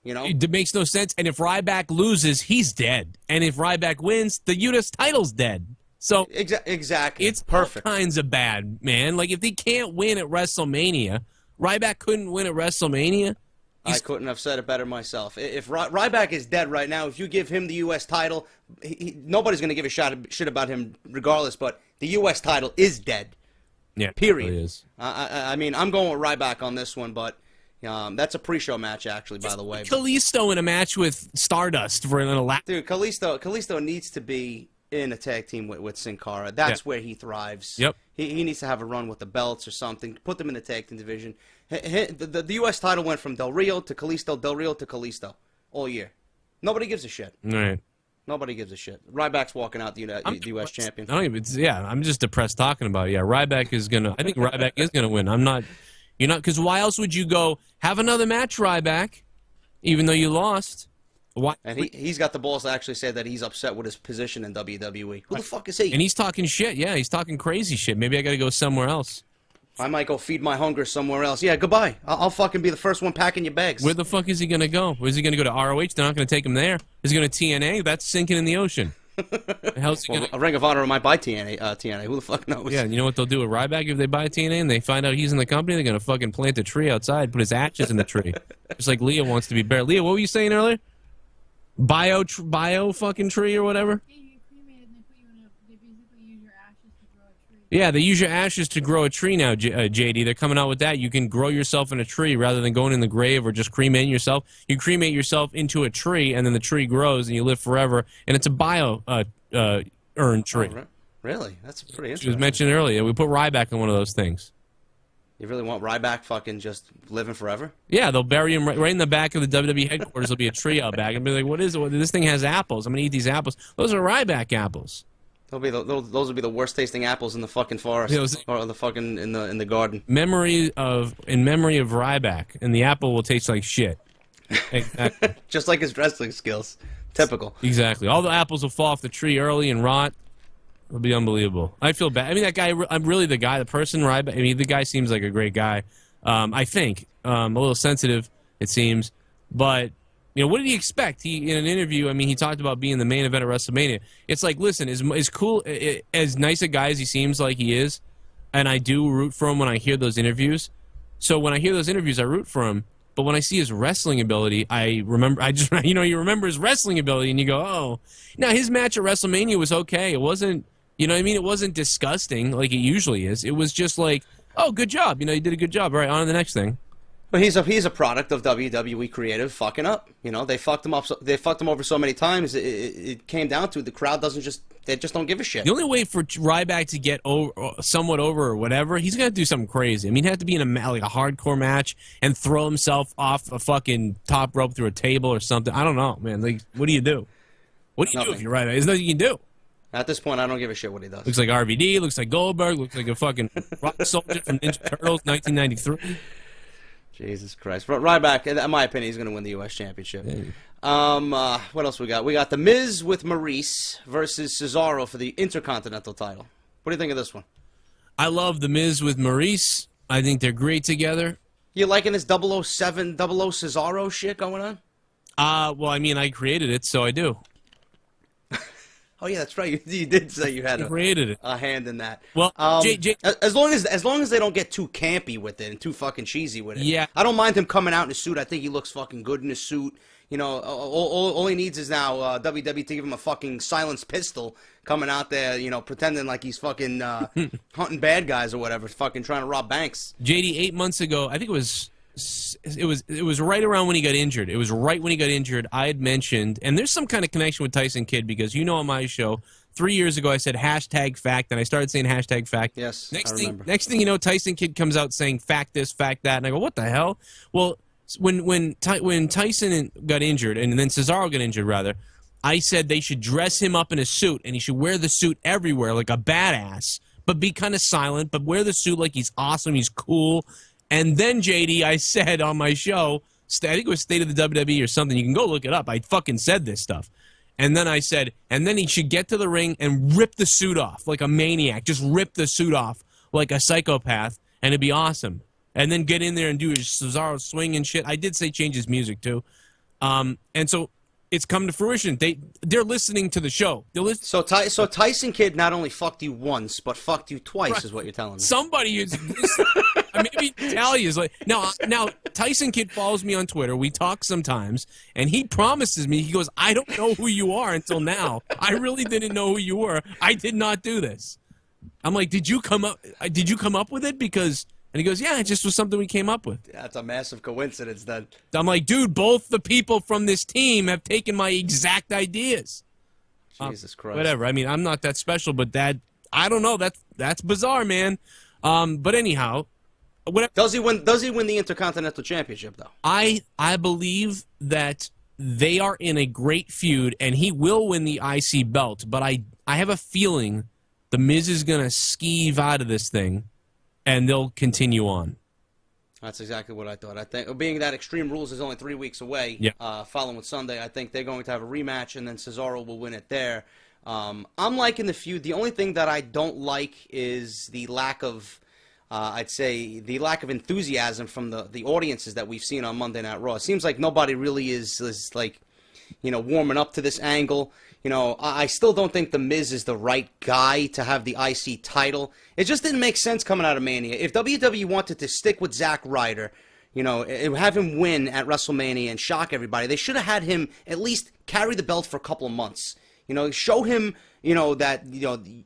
You know,
it makes no sense. And if Ryback loses, he's dead. And if Ryback wins, the U.S. title's dead. So
exactly,
it's
perfect.
All kinds of bad, man. Like if he can't win at WrestleMania, Ryback couldn't win at WrestleMania.
I couldn't have said it better myself. If Ryback is dead right now, if you give him the U.S. title, nobody's going to give a shit about him regardless. But the U.S. title is dead.
Yeah,
period.
It really is.
I mean, I'm going with Ryback on this one, but that's a pre-show match, actually. By the way,
Kalisto in a match with Stardust for a little lap.
Dude, Kalisto needs to be in a tag team with Sin Cara. That's where he thrives.
Yep.
He needs to have a run with the belts or something. Put them in the tag team division. The U.S. title went from Del Rio to Kalisto, Del Rio to Kalisto all year. Nobody gives a shit.
Right.
Nobody gives a shit. Ryback's walking out the U.S. champion.
I don't even. Yeah, I'm just depressed talking about it. Yeah, Ryback is gonna. I think Ryback is gonna win. I'm not. You're not, because why else would you go have another match, Ryback, even though you lost? Why?
And he's got the balls to actually say that he's upset with his position in WWE. Who the fuck is he?
And he's talking shit. Yeah, he's talking crazy shit. Maybe I got to go somewhere else.
I might go feed my hunger somewhere else. Yeah, goodbye. I'll fucking be the first one packing your bags.
Where the fuck is he going to go? Is he going to go to ROH? They're not going to take him there. Is he going to TNA? That's sinking in the ocean. The hell's he gonna...
A Ring of Honor might buy TNA. Who the fuck knows?
Yeah, you know what they'll do with Ryback if they buy TNA and they find out he's in the company? They're going to fucking plant a tree outside, put his ashes in the tree. Just like Leah wants to be buried. Leah, what were you saying earlier? Bio fucking tree or whatever? Yeah, they use your ashes to grow a tree now, JD. They're coming out with that. You can grow yourself in a tree rather than going in the grave or just cremating yourself. You cremate yourself into a tree, and then the tree grows, and you live forever. And it's a bio urn tree.
Oh, really? That's pretty interesting.
She was mentioned earlier. We put Ryback in one of those things.
You really want Ryback fucking just living forever?
Yeah, they'll bury him right in the back of the WWE headquarters. There'll be a tree out back. And be like, what is it? This thing has apples. I'm going to eat these apples. Those are Ryback apples.
Those will be the worst tasting apples in the fucking forest, or the fucking in the garden.
In memory of Ryback, and the apple will taste like shit. Exactly.
Just like his wrestling skills, typical.
Exactly. All the apples will fall off the tree early and rot. It'll be unbelievable. I feel bad. I mean, that guy. I'm really the guy, the person. Ryback. I mean, the guy seems like a great guy. I think a little sensitive, it seems, but. You know, what did he expect? He in an interview, I mean, he talked about being the main event at WrestleMania. It's like, listen, as cool, as nice a guy as he seems like he is, and I do root for him when I hear those interviews. So when I hear those interviews, I root for him. But when I see his wrestling ability, you remember his wrestling ability, and you go, oh. Now, his match at WrestleMania was okay. It wasn't, you know what I mean? It wasn't disgusting like it usually is. It was just like, oh, good job. You know, you did a good job. All right, on to the next thing.
But he's a product of WWE creative fucking up. You know, they fucked him up. They fucked him over so many times. It came down to the crowd they just don't give a shit.
The only way for Ryback to get somewhat over or whatever, he's gonna do something crazy. I mean, he'd have to be in a hardcore match and throw himself off a fucking top rope through a table or something. I don't know, man. Like, what do you do? What do you do if you're Ryback? There's nothing you can do.
At this point, I don't give a shit what he does.
Looks like RVD. Looks like Goldberg. Looks like a fucking rock soldier from Ninja Turtles, 1993.
Jesus Christ. Ryback, in my opinion, he's going to win the U.S. Championship.
Hey.
What else we got? We got The Miz with Maurice versus Cesaro for the Intercontinental title. What do you think of this one?
I love The Miz with Maurice. I think they're great together.
You liking this 007, 00 Cesaro shit going on?
Well, I mean, I created it, so I do.
Oh yeah, that's right. You did say you had a hand in that.
Well,
as long as they don't get too campy with it and too fucking cheesy with it.
Yeah,
I don't mind him coming out in a suit. I think he looks fucking good in a suit. You know, all he needs is now WWE to give him a fucking silenced pistol coming out there. You know, pretending like he's fucking hunting bad guys or whatever, fucking trying to rob banks.
JD, 8 months ago, I think it was right around when he got injured. It was right when he got injured. I had mentioned, and there's some kind of connection with Tyson Kidd because on my show 3 years ago I said #fact, and I started saying #fact.
Yes,
Next thing you know, Tyson Kidd comes out saying fact this, fact that, and I go, what the hell? Well, when Tyson got injured, and then Cesaro got injured rather, I said they should dress him up in a suit, and he should wear the suit everywhere like a badass, but be kind of silent, but wear the suit like he's awesome, he's cool. And then, JD, I said on my show, I think it was State of the WWE or something. You can go look it up. I fucking said this stuff. And then I said, and then he should get to the ring and rip the suit off like a maniac. Just rip the suit off like a psychopath, and it'd be awesome. And then get in there and do his Cesaro swing and shit. I did say change his music, too. And so it's come to fruition. They're listening to the show.
So Tyson Kidd not only fucked you once, but fucked you twice, right, is what you're telling me.
Somebody is... maybe Natalia is like... Now, Tyson Kidd follows me on Twitter. We talk sometimes, and he promises me, he goes, I don't know who you are until now. I really didn't know who you were. I did not do this. I'm like, did you come up with it? Because... And he goes, yeah, it just was something we came up with.
Yeah, that's a massive coincidence, then.
I'm like, dude, both the people from this team have taken my exact ideas.
Jesus Christ.
Whatever. I mean, I'm not that special, but I don't know. That's bizarre, man. But anyhow,
does he win the Intercontinental Championship, though? I
believe that they are in a great feud, and he will win the IC belt. But I have a feeling the Miz is going to skeeve out of this thing, and they'll continue on.
That's exactly what I thought. I think, being that Extreme Rules is only 3 weeks away,
yeah,
following Sunday, I think they're going to have a rematch, and then Cesaro will win it there. I'm liking the feud. The only thing that I don't like is the lack of, I'd say, the lack of enthusiasm from the audiences that we've seen on Monday Night Raw. It seems like nobody really is like, warming up to this angle. I still don't think The Miz is the right guy to have the IC title. It just didn't make sense coming out of Mania. If WWE wanted to stick with Zack Ryder, have him win at WrestleMania and shock everybody, they should have had him at least carry the belt for a couple of months. Show him, that,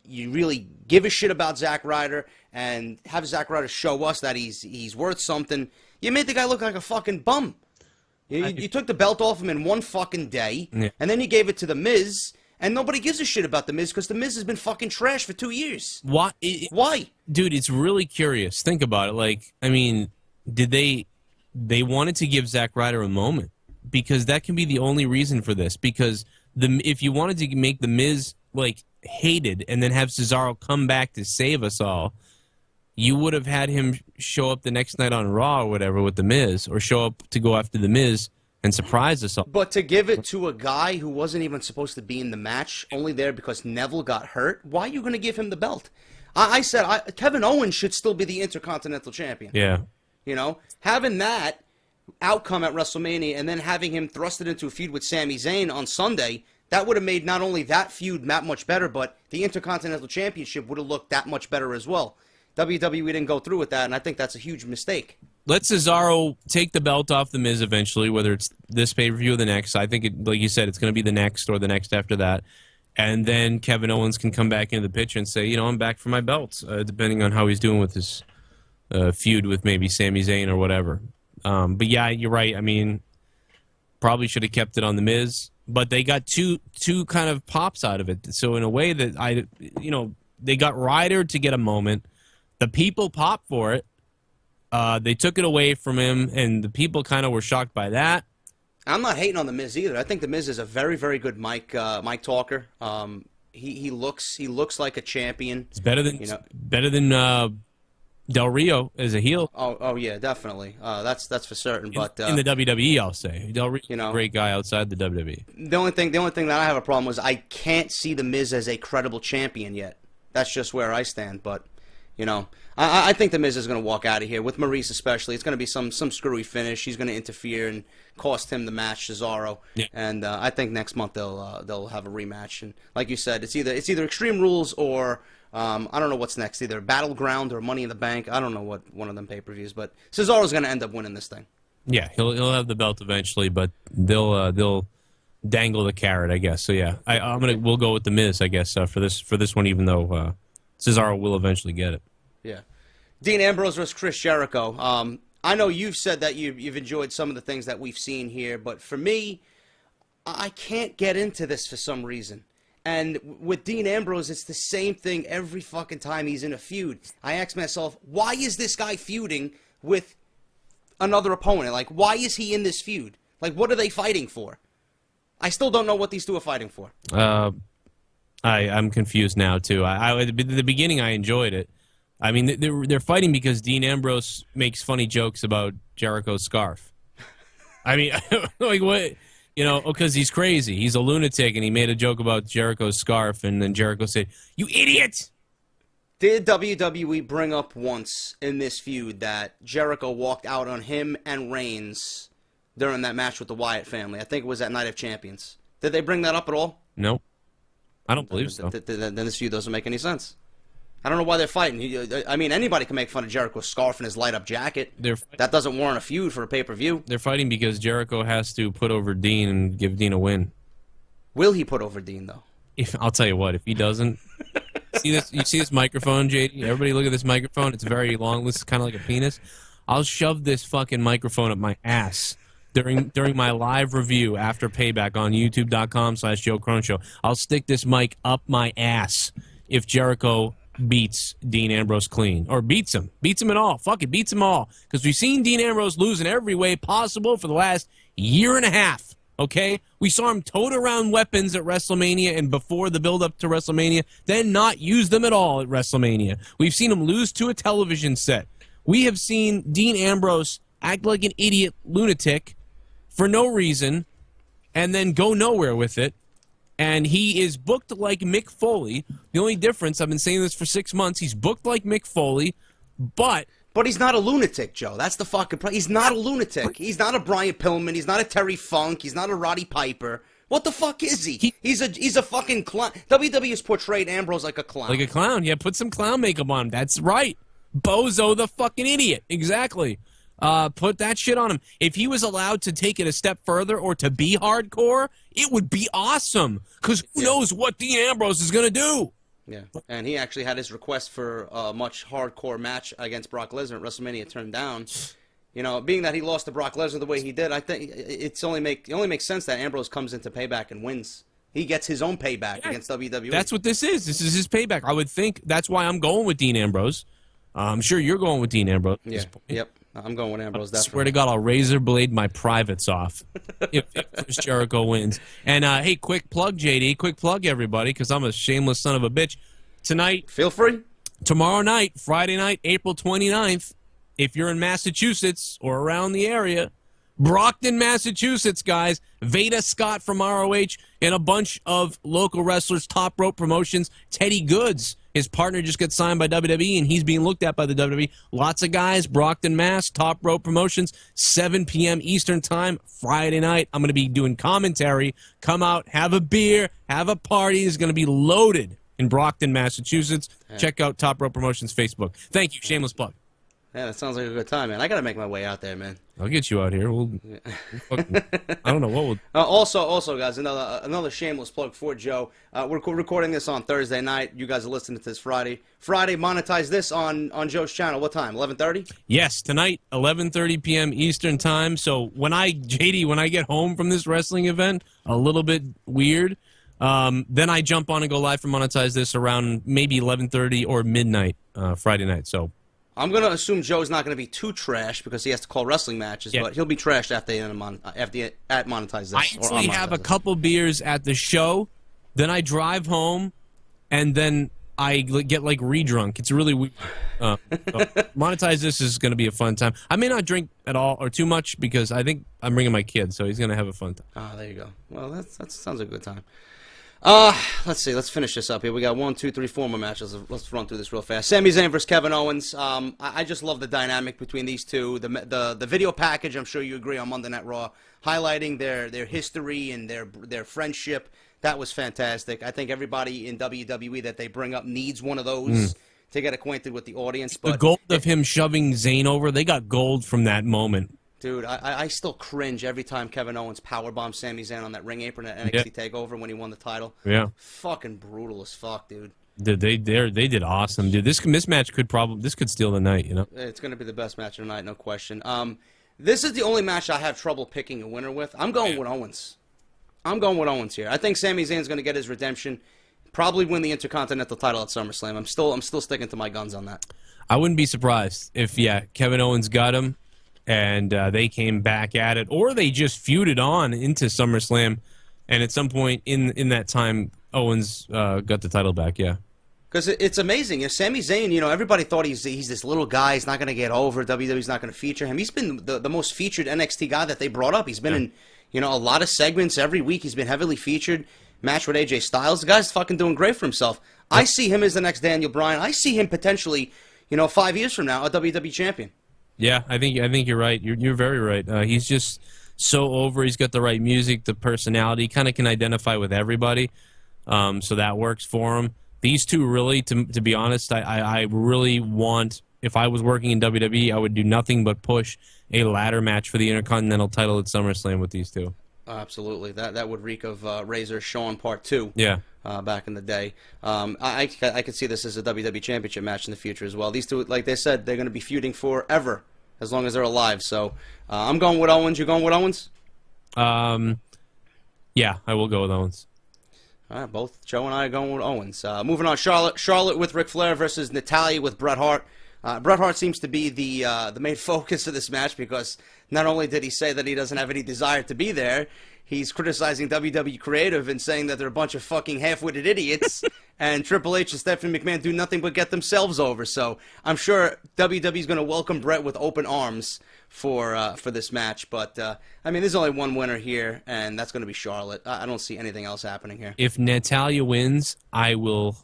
you really give a shit about Zack Ryder, and have Zack Ryder show us that he's worth something. You made the guy look like a fucking bum. You took the belt off him in one fucking day,
yeah,
and then you gave it to The Miz, and nobody gives a shit about The Miz because The Miz has been fucking trash for 2 years.
Why?
Dude,
it's really curious. Think about it. Like, I mean, did they wanted to give Zack Ryder a moment? Because that can be the only reason for this. Because if you wanted to make The Miz, like, hated and then have Cesaro come back to save us all, you would have had him show up the next night on Raw or whatever with The Miz, or show up to go after The Miz and surprise us all.
But to give it to a guy who wasn't even supposed to be in the match, only there because Neville got hurt, why are you going to give him the belt? I said Kevin Owens should still be the Intercontinental Champion.
Yeah.
Having that outcome at WrestleMania and then having him thrusted into a feud with Sami Zayn on Sunday, that would have made not only that feud that much better, but the Intercontinental Championship would have looked that much better as well. WWE didn't go through with that, and I think that's a huge mistake.
Let Cesaro take the belt off The Miz eventually, whether it's this pay-per-view or the next. I think, like you said, it's going to be the next or the next after that. And then Kevin Owens can come back into the picture and say, I'm back for my belt, depending on how he's doing with his feud with maybe Sami Zayn or whatever. But yeah, you're right. I mean, probably should have kept it on The Miz. But they got two kind of pops out of it. So in a way that they got Ryder to get a moment. The people popped for it. They took it away from him, and the people kind of were shocked by that.
I'm not hating on The Miz either. I think The Miz is a very, very good mic talker. He looks like a champion.
It's better than Del Rio as a heel.
Oh yeah, definitely. That's for certain. But
in the WWE, I'll say Del Rio's a great guy outside the WWE.
The only thing that I have a problem with is I can't see The Miz as a credible champion yet. That's just where I stand. But I think The Miz is going to walk out of here with Maurice, especially. It's going to be some screwy finish. He's going to interfere and cost him the match, Cesaro.
Yeah.
And I think next month they'll have a rematch. And like you said, it's either Extreme Rules or I don't know what's next, either Battleground or Money in the Bank. I don't know what one of them pay-per-views, but Cesaro's going to end up winning this thing.
Yeah, he'll have the belt eventually, but they'll dangle the carrot, I guess. So yeah, we'll go with The Miz, I guess, for this one, even though Cesaro will eventually get it.
Yeah. Dean Ambrose versus Chris Jericho. I know you've said that you've enjoyed some of the things that we've seen here, but for me, I can't get into this for some reason. And with Dean Ambrose, it's the same thing every fucking time he's in a feud. I ask myself, why is this guy feuding with another opponent? Like, why is he in this feud? Like, what are they fighting for? I still don't know what these two are fighting for.
I'm confused now, too. At the beginning, I enjoyed it. I mean, they're fighting because Dean Ambrose makes funny jokes about Jericho's scarf. I mean, like what? You know, because he's crazy. He's a lunatic, and he made a joke about Jericho's scarf, and then Jericho said, "You idiot!"
Did WWE bring up once in this feud that Jericho walked out on him and Reigns during that match with the Wyatt family? I think it was at Night of Champions. Did they bring that up at all?
No, I don't believe so.
Then this feud doesn't make any sense. I don't know why they're fighting. I mean, anybody can make fun of Jericho's scarf and his light-up jacket. That doesn't warrant a feud for a pay-per-view.
They're fighting because Jericho has to put over Dean and give Dean a win.
Will he put over Dean, though?
I'll tell you what, if he doesn't... See this? You see this microphone, JD? Everybody look at this microphone. It's very long. This is kind of like a penis. I'll shove this fucking microphone up my ass during my live review after Payback on YouTube.com/Joe Crone Show. I'll stick this mic up my ass if Jericho beats Dean Ambrose clean. Or beats him at all. Fuck it, beats him all. Because we've seen Dean Ambrose lose in every way possible for the last year and a half. Okay? We saw him tote around weapons at WrestleMania and before the build-up to WrestleMania, then not use them at all at WrestleMania. We've seen him lose to a television set. We have seen Dean Ambrose act like an idiot lunatic for no reason and then go nowhere with it. And he is booked like Mick Foley. The only difference, I've been saying this for 6 months, he's booked like Mick Foley, but
he's not a lunatic, Joe. That's the fucking problem. He's not a lunatic. He's not a Brian Pillman. He's not a Terry Funk. He's not a Roddy Piper. What the fuck is he? He's a fucking clown. WWE has portrayed Ambrose like a clown.
Like a clown. Yeah, put some clown makeup on him. That's right. Bozo the fucking idiot. Exactly. Put that shit on him. If he was allowed to take it a step further or to be hardcore, it would be awesome. Because who knows what Dean Ambrose is going to do?
Yeah, and he actually had his request for a much hardcore match against Brock Lesnar at WrestleMania turned down. You know, being that he lost to Brock Lesnar the way he did, I think it only makes sense that Ambrose comes into Payback and wins. He gets his own payback against WWE.
That's what this is. This is his payback. I would think that's why I'm going with Dean Ambrose. I'm sure you're going with Dean Ambrose.
Yeah. Yep. I'm going with Ambrose.
I swear to God, I'll razor blade my privates off if Chris Jericho wins. And hey, quick plug, JD. Quick plug, everybody, because I'm a shameless son of a bitch. Tonight,
feel free.
Tomorrow night, Friday night, April 29th, if you're in Massachusetts or around the area, Brockton, Massachusetts, guys, Veda Scott from ROH and a bunch of local wrestlers, Top Rope Promotions, Teddy Goods. His partner just got signed by WWE, and he's being looked at by the WWE. Lots of guys, Brockton, Mass, Top Rope Promotions, 7 p.m. Eastern Time, Friday night. I'm going to be doing commentary. Come out, have a beer, have a party. It's going to be loaded in Brockton, Massachusetts. Check out Top Rope Promotions Facebook. Thank you. Shameless plug.
Yeah, that sounds like a good time, man. I got to make my way out there, man.
I'll get you out here. I don't know what we'll...
Also, guys, another shameless plug for Joe. We're recording this on Thursday night. You guys are listening to this Friday. Friday, monetize this on Joe's channel. What time? 11:30?
Yes, tonight, 11:30 p.m. Eastern Time. So when I get home from this wrestling event, a little bit weird, then I jump on and go live for monetize this around maybe 11:30 or midnight Friday night. So
I'm going to assume Joe's not going to be too trash because he has to call wrestling matches, but he'll be trashed after at monetize this.
I actually have a couple beers at the show, then I drive home, and then I get like redrunk. It's really weird. So monetize this is going to be a fun time. I may not drink at all or too much because I think I'm bringing my kid, so he's going to have a fun time.
Oh, there you go. Well, that sounds like a good time. Let's see. Let's finish this up here. We got 1, 2, 3, 4 more matches. Let's run through this real fast. Sami Zayn versus Kevin Owens. I just love the dynamic between these two. The video package, I'm sure you agree, on Monday Night Raw, highlighting their history and their friendship. That was fantastic. I think everybody in WWE that they bring up needs one of those to get acquainted with the audience. But
the gold of him shoving Zayn over, they got gold from that moment.
Dude, I still cringe every time Kevin Owens powerbombs Sami Zayn on that ring apron at NXT TakeOver when he won the title.
Yeah.
Fucking brutal as fuck, dude.
Dude, they did awesome, dude. This match could steal the night, you know?
It's going to be the best match of the night, no question. This is the only match I have trouble picking a winner with. I'm going with Owens. I'm going with Owens here. I think Sami Zayn's going to get his redemption, probably win the Intercontinental title at SummerSlam. I'm still sticking to my guns on that.
I wouldn't be surprised if, Kevin Owens got him, and they came back at it, or they just feuded on into SummerSlam, and at some point in that time, Owens got the title back,
Because it's amazing. Sami Zayn, everybody thought he's this little guy. He's not going to get over. WWE's not going to feature him. He's been the most featured NXT guy that they brought up. He's been You know, a lot of segments every week. He's been heavily featured. Match with AJ Styles. The guy's fucking doing great for himself. I see him as the next Daniel Bryan. I see him potentially, 5 years from now, a WWE champion.
Yeah, I think you're right. You're very right. He's just so over. He's got the right music, the personality. Kind of can identify with everybody, so that works for him. These two really, to be honest, I really want. If I was working in WWE, I would do nothing but push a ladder match for the Intercontinental title at SummerSlam with these two.
Absolutely, that would reek of Razor Shawn Part 2.
Yeah.
Back in the day. I could see this as a WWE Championship match in the future as well. These two, like they said, they're going to be feuding forever as long as they're alive. So I'm going with Owens. You going with Owens?
Yeah, I will go with Owens.
All right, both Joe and I are going with Owens. Moving on, Charlotte with Ric Flair versus Natalya with Bret Hart. Bret Hart seems to be the main focus of this match because not only did he say that he doesn't have any desire to be there, he's criticizing WWE Creative and saying that they're a bunch of fucking half-witted idiots, and Triple H and Stephanie McMahon do nothing but get themselves over. So I'm sure WWE's going to welcome Bret with open arms for this match. But, there's only one winner here, and that's going to be Charlotte. I don't see anything else happening here.
If Natalya wins, I will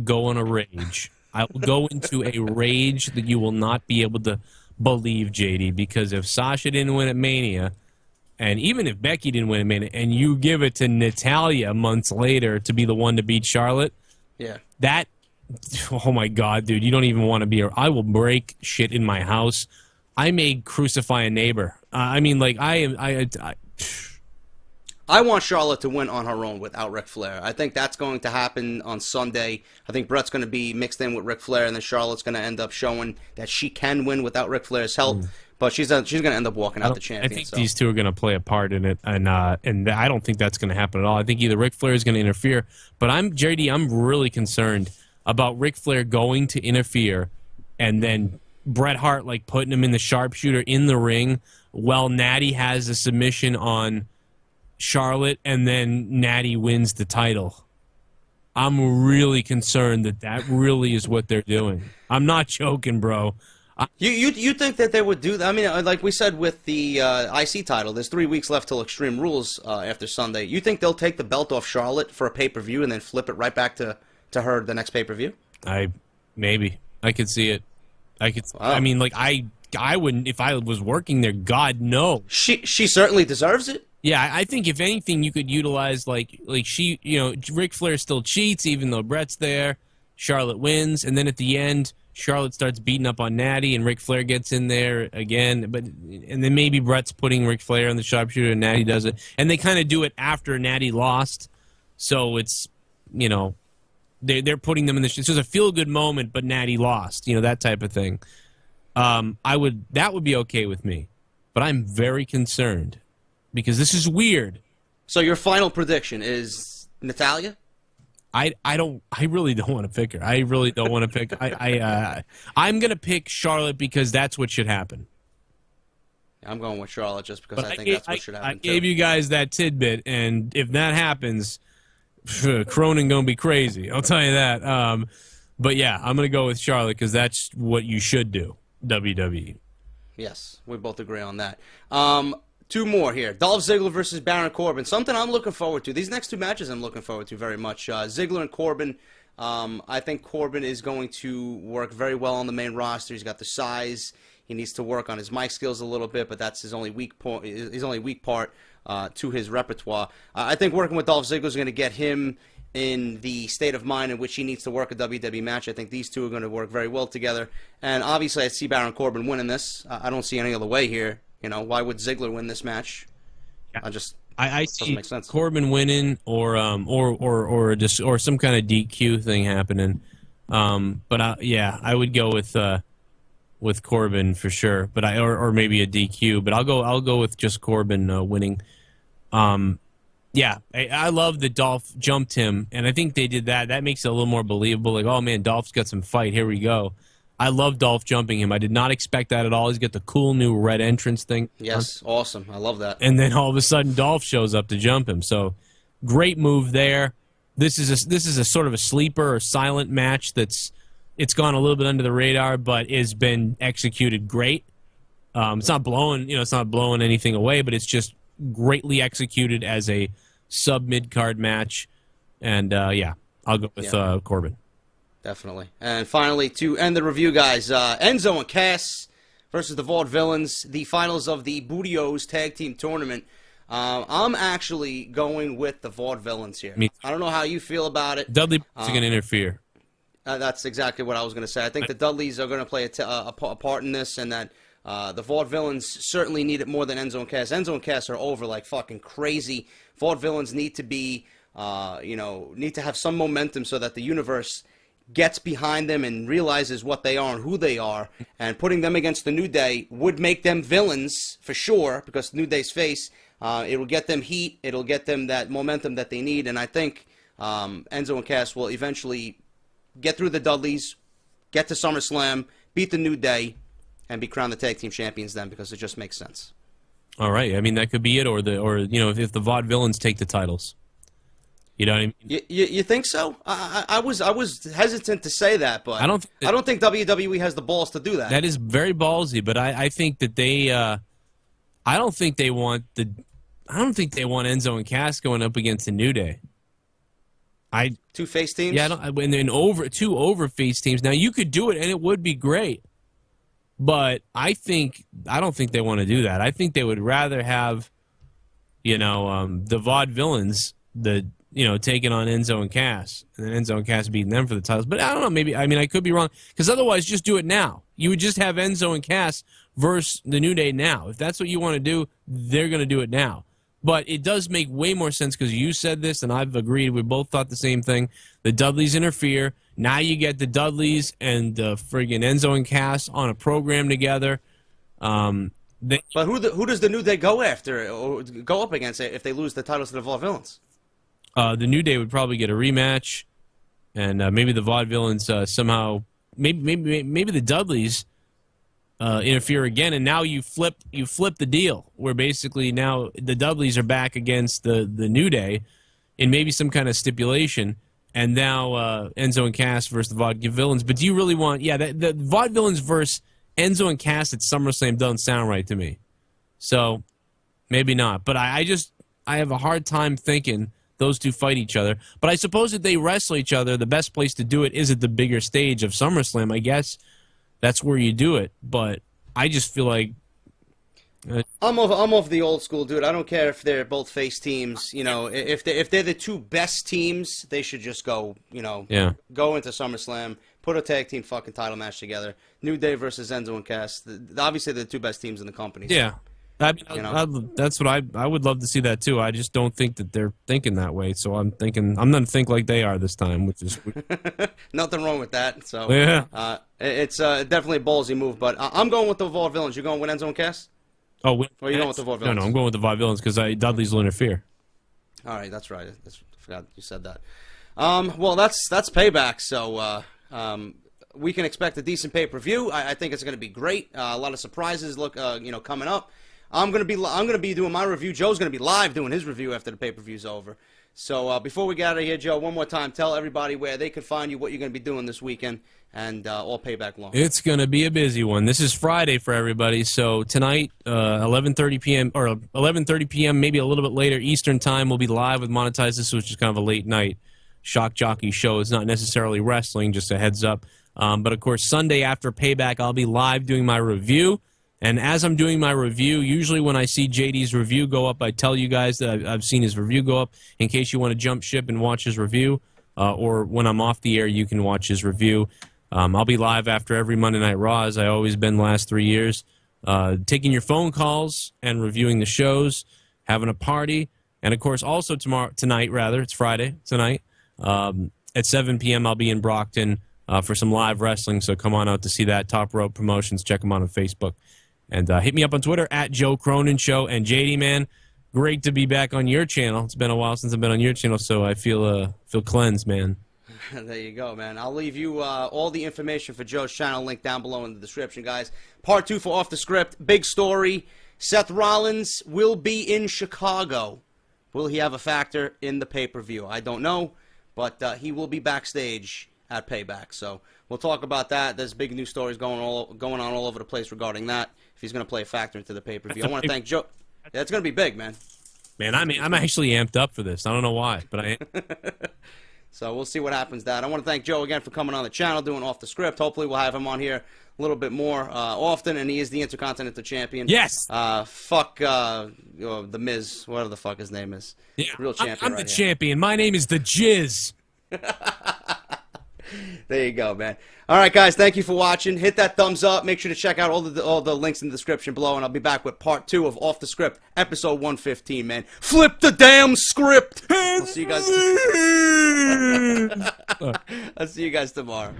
go on a rage. I will go into a rage that you will not be able to believe, JD, because if Sasha didn't win at Mania, and even if Becky didn't win at Mania, and you give it to Natalya months later to be the one to beat Charlotte, that, oh my God, dude, you don't even want to be here. I will break shit in my house. I may crucify a neighbor.
I want Charlotte to win on her own without Ric Flair. I think that's going to happen on Sunday. I think Bret's going to be mixed in with Ric Flair, and then Charlotte's going to end up showing that she can win without Ric Flair's help. But she's going to end up walking out the champion.
I think these two are going to play a part in it, and I don't think that's going to happen at all. I think either Ric Flair is going to interfere, but I'm really concerned about Ric Flair going to interfere, and then Bret Hart putting him in the sharpshooter in the ring while Natty has a submission on Charlotte, and then Natty wins the title. I'm really concerned that really is what they're doing. I'm not joking, bro.
You think that they would do that? I mean, like we said with the IC title, there's 3 weeks left till Extreme Rules after Sunday. You think they'll take the belt off Charlotte for a pay-per-view and then flip it right back to her the next pay-per-view?
Maybe. I could see it. Wow. I mean, I wouldn't, if I was working there, God, no.
She certainly deserves it.
Yeah, I think if anything, you could utilize Ric Flair still cheats even though Bret's there. Charlotte wins, and then at the end, Charlotte starts beating up on Natty, and Ric Flair gets in there again. And then maybe Bret's putting Ric Flair on the sharpshooter, and Natty does it, and they kind of do it after Natty lost. So it's they're putting them in the. So it's a feel good moment, but Natty lost. That type of thing. That would be okay with me, but I'm very concerned. Because this is weird.
So your final prediction is Natalya?
I really don't want to pick her. I really don't want to pick. I'm gonna pick Charlotte because that's what should happen.
I'm going with Charlotte just because I think that's what should happen.
I gave you guys that tidbit, and if that happens, Cronin gonna be crazy. I'll tell you that. But yeah, I'm gonna go with Charlotte because that's what you should do. WWE.
Yes, we both agree on that. Two more here. Dolph Ziggler versus Baron Corbin. Something I'm looking forward to. These next two matches I'm looking forward to very much. Ziggler and Corbin. I think Corbin is going to work very well on the main roster. He's got the size. He needs to work on his mic skills a little bit, but that's his only weak point. His only weak part to his repertoire. I think working with Dolph Ziggler is going to get him in the state of mind in which he needs to work a WWE match. I think these two are going to work very well together. And obviously, I see Baron Corbin winning this. I don't see any other way here. Why would Ziggler win this match? I see make sense. Corbin winning or
some kind of DQ thing happening. I would go with Corbin for sure. But or maybe a DQ. But I'll go with just Corbin winning. I love that Dolph jumped him, and I think they did that. That makes it a little more believable. Like, oh man, Dolph's got some fight. Here we go. I love Dolph jumping him. I did not expect that at all. He's got the cool new red entrance thing.
Yes, awesome. I love that.
And then all of a sudden, Dolph shows up to jump him. So, great move there. This is a sort of a sleeper or silent match it's gone a little bit under the radar, but has been executed great. It's not blowing anything away, but it's just greatly executed as a sub mid-card match. And, yeah, I'll go with Corbin.
Definitely. And finally, to end the review, guys, Enzo and Cass versus the Vaudevillains, the finals of the Bootios Tag Team Tournament. I'm actually going with the Vaudevillains here. I don't know how you feel about it.
Dudley is going to interfere.
That's exactly what I was going to say. I think the Dudleys are going to play a part in this, and that the Vaudevillains certainly need it more than Enzo and Cass. Enzo and Cass are over like fucking crazy. Vaudevillains need to be, need to have some momentum so that the universe gets behind them and realizes what they are and who they are. And putting them against the New Day would make them villains for sure, because New Day's face. It'll get them heat. It'll get them that momentum that they need. And I think Enzo and Cass will eventually get through the Dudleys, get to SummerSlam, beat the New Day, and be crowned the tag team champions then, because it just makes sense.
All right. I mean, that could be it, or if the Vaudevillains take the titles. You know what I mean?
You think so? I was hesitant to say that, but I don't think WWE has the balls to do that.
That is very ballsy, but I think that they I don't think they want Enzo and Cass going up against the New Day.
Two face teams?
Yeah, two over face teams. Now you could do it and it would be great. But I don't think they want to do that. I think they would rather have, the Vaudevillains, taking on Enzo and Cass, and then Enzo and Cass beating them for the titles. But I don't know, I could be wrong, because otherwise just do it now. You would just have Enzo and Cass versus the New Day now. If that's what you want to do, they're going to do it now. But it does make way more sense, because you said this, and I've agreed. We both thought the same thing. The Dudleys interfere. Now you get the Dudleys and friggin' Enzo and Cass on a program together.
But who does the New Day go after or go up against if they lose the titles to the Vaudevillains?
The New Day would probably get a rematch, and maybe the Vaudevillains somehow. Maybe the Dudleys interfere again, and now you flip the deal, where basically now the Dudleys are back against the New Day in maybe some kind of stipulation, and now Enzo and Cass versus the Vaudevillains. But do you really want the Vaudevillains versus Enzo and Cass at SummerSlam doesn't sound right to me, so maybe not. But I have a hard time thinking those two fight each other. But I suppose if they wrestle each other, the best place to do it is at the bigger stage of SummerSlam. I guess that's where you do it. But I just feel like
I'm of the old school, dude. I don't care if they're both face teams. If they're the two best teams, they should just go. Go into SummerSlam, put a tag team fucking title match together. New Day versus Enzo and Cass. Obviously, they're the two best teams in the company. So.
Yeah. That's what I would love to see that too. I just don't think that they're thinking that way. So I'm going to think like they are this time, which is
nothing wrong with that. So
yeah,
it's definitely a ballsy move. But I'm going with the Vaudevillains. You going with Enzo and Cass?
Oh,
or you going with the Vaudevillains?
No, I'm going with the Vaudevillains because Dudley's will interfere.
All right, that's right. I forgot you said that. Well, that's Payback. So we can expect a decent pay-per-view. I think it's going to be great. A lot of surprises coming up. I'm gonna be doing my review. Joe's gonna be live doing his review after the pay-per-view's over. So before we get out of here, Joe, one more time, tell everybody where they can find you, what you're gonna be doing this weekend, and all Payback long.
It's gonna be a busy one. This is Friday for everybody. So tonight, 11:30 p.m. or 11:30 p.m., maybe a little bit later Eastern time, we'll be live with Monetize This, which is kind of a late night shock jockey show. It's not necessarily wrestling, just a heads up. But of course, Sunday after Payback, I'll be live doing my review. And as I'm doing my review, usually when I see JD's review go up, I tell you guys that I've seen his review go up in case you want to jump ship and watch his review. Or when I'm off the air, you can watch his review. I'll be live after every Monday Night Raw, as I've always been the last 3 years, taking your phone calls and reviewing the shows, having a party. And, of course, also tonight, it's Friday, tonight, at 7 p.m. I'll be in Brockton for some live wrestling. So come on out to see that. Top Rope Promotions. Check them out on Facebook. And hit me up on Twitter, at Joe Cronin Show. And JD, man, great to be back on your channel. It's been a while since I've been on your channel, so I feel cleansed, man.
There you go, man. I'll leave you all the information for Joe's channel linked down below in the description, guys. Part 2 for Off the Script. Big story. Seth Rollins will be in Chicago. Will he have a factor in the pay-per-view? I don't know, but he will be backstage at Payback. So we'll talk about that. There's big news stories going on all over the place regarding that. If he's going to play a factor into the pay-per-view. I want to thank Joe. Yeah, it's gonna be big, man.
Man, I'm actually amped up for this. I don't know why, but I.
So we'll see what happens. I want to thank Joe again for coming on the channel, doing Off the Script. Hopefully we'll have him on here a little bit more often, and he is the Intercontinental Champion.
Yes.
Fuck the Miz, whatever the fuck his name is.
Yeah,
real champion.
I'm the champion. My name is the Jizz.
There you go, man. All right, guys, thank you for watching. Hit that thumbs up. Make sure to check out all the links in the description below, and I'll be back with part 2 of Off the Script, episode 115, man. Flip the damn script. I'll see you guys. I'll see you guys tomorrow.